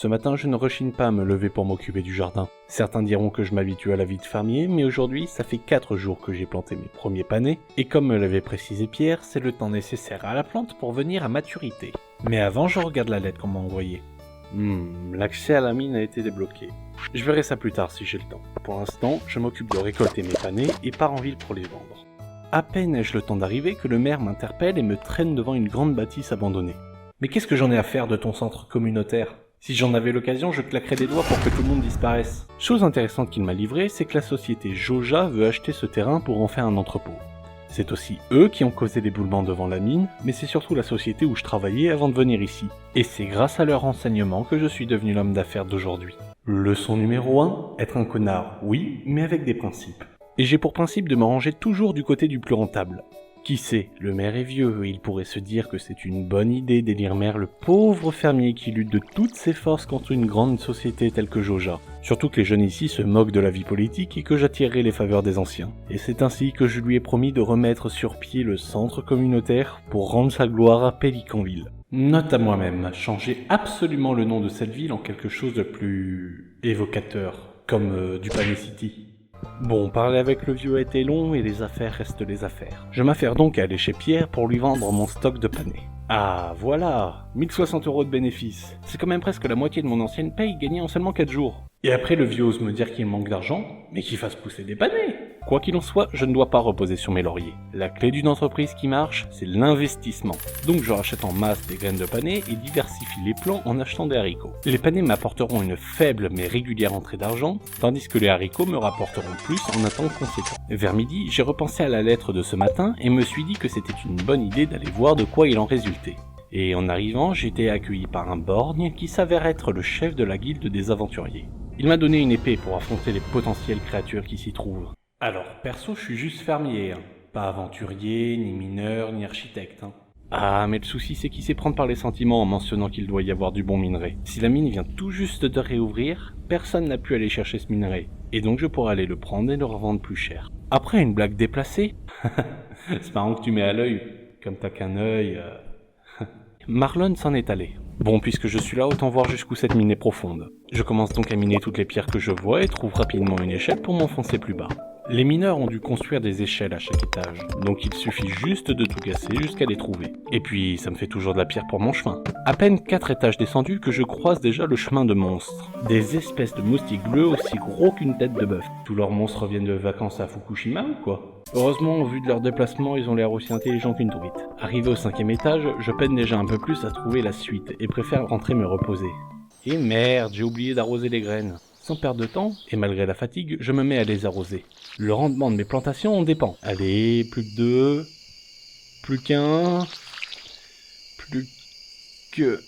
Ce matin, je ne rechigne pas à me lever pour m'occuper du jardin. Certains diront que je m'habitue à la vie de fermier, mais aujourd'hui, ça fait 4 jours que j'ai planté mes premiers panais, et comme me l'avait précisé Pierre, c'est le temps nécessaire à la plante pour venir à maturité. Mais avant, je regarde la lettre qu'on m'a envoyée. L'accès à la mine a été débloqué. Je verrai ça plus tard si j'ai le temps. Pour l'instant, je m'occupe de récolter mes panais et pars en ville pour les vendre. À peine ai-je le temps d'arriver que le maire m'interpelle et me traîne devant une grande bâtisse abandonnée. Mais qu'est-ce que j'en ai à faire de ton centre communautaire ? Si j'en avais l'occasion, je claquerais des doigts pour que tout le monde disparaisse. Chose intéressante qu'il m'a livrée, c'est que la société Joja veut acheter ce terrain pour en faire un entrepôt. C'est aussi eux qui ont causé l'éboulement devant la mine, mais c'est surtout la société où je travaillais avant de venir ici. Et c'est grâce à leurs renseignements que je suis devenu l'homme d'affaires d'aujourd'hui. Leçon numéro 1, être un connard, oui, mais avec des principes. Et j'ai pour principe de me ranger toujours du côté du plus rentable. Qui sait, le maire est vieux et il pourrait se dire que c'est une bonne idée d'élire maire le pauvre fermier qui lutte de toutes ses forces contre une grande société telle que Joja. Surtout que les jeunes ici se moquent de la vie politique et que j'attirerai les faveurs des anciens. Et c'est ainsi que je lui ai promis de remettre sur pied le centre communautaire pour rendre sa gloire à Pélicanville. Note à moi-même, changer absolument le nom de cette ville en quelque chose de plus évocateur, comme du Panay City. Bon, parler avec le vieux a été long et les affaires restent les affaires. Je m'affaire donc à aller chez Pierre pour lui vendre mon stock de panais. Ah, voilà, 1060 € de bénéfices. C'est quand même presque la moitié de mon ancienne paye gagnée en seulement 4 jours. Et après, le vieux ose me dire qu'il manque d'argent, mais qu'il fasse pousser des panais. Quoi qu'il en soit, je ne dois pas reposer sur mes lauriers. La clé d'une entreprise qui marche, c'est l'investissement. Donc je rachète en masse des graines de panais et diversifie les plants en achetant des haricots. Les panais m'apporteront une faible mais régulière entrée d'argent, tandis que les haricots me rapporteront plus en un temps conséquent. Vers midi, j'ai repensé à la lettre de ce matin et me suis dit que c'était une bonne idée d'aller voir de quoi il en résultait. Et en arrivant, j'ai été accueilli par un borgne qui s'avère être le chef de la guilde des aventuriers. Il m'a donné une épée pour affronter les potentielles créatures qui s'y trouvent. Alors, perso, je suis juste fermier, pas aventurier, ni mineur, ni architecte. Ah, mais le souci c'est qu'il sait prendre par les sentiments en mentionnant qu'il doit y avoir du bon minerai. Si la mine vient tout juste de réouvrir, personne n'a pu aller chercher ce minerai, et donc je pourrais aller le prendre et le revendre plus cher. Après une blague déplacée, c'est marrant que tu mets à l'œil, comme t'as qu'un œil... Marlon s'en est allé. Bon, puisque je suis là, autant voir jusqu'où cette mine est profonde. Je commence donc à miner toutes les pierres que je vois et trouve rapidement une échelle pour m'enfoncer plus bas. Les mineurs ont dû construire des échelles à chaque étage, donc il suffit juste de tout casser jusqu'à les trouver. Et puis, ça me fait toujours de la pierre pour mon chemin. À peine 4 étages descendus que je croise déjà le chemin de monstres. Des espèces de moustiques bleus aussi gros qu'une tête de bœuf. Tous leurs monstres reviennent de vacances à Fukushima ou quoi ? Heureusement, au vu de leur déplacement, ils ont l'air aussi intelligents qu'une truite. Arrivé au 5e étage, je peine déjà un peu plus à trouver la suite et préfère rentrer me reposer. Et merde, j'ai oublié d'arroser les graines. Sans perdre de temps, et malgré la fatigue, je me mets à les arroser. Le rendement de mes plantations en dépend. Allez, plus que 2, plus qu'un, plus que...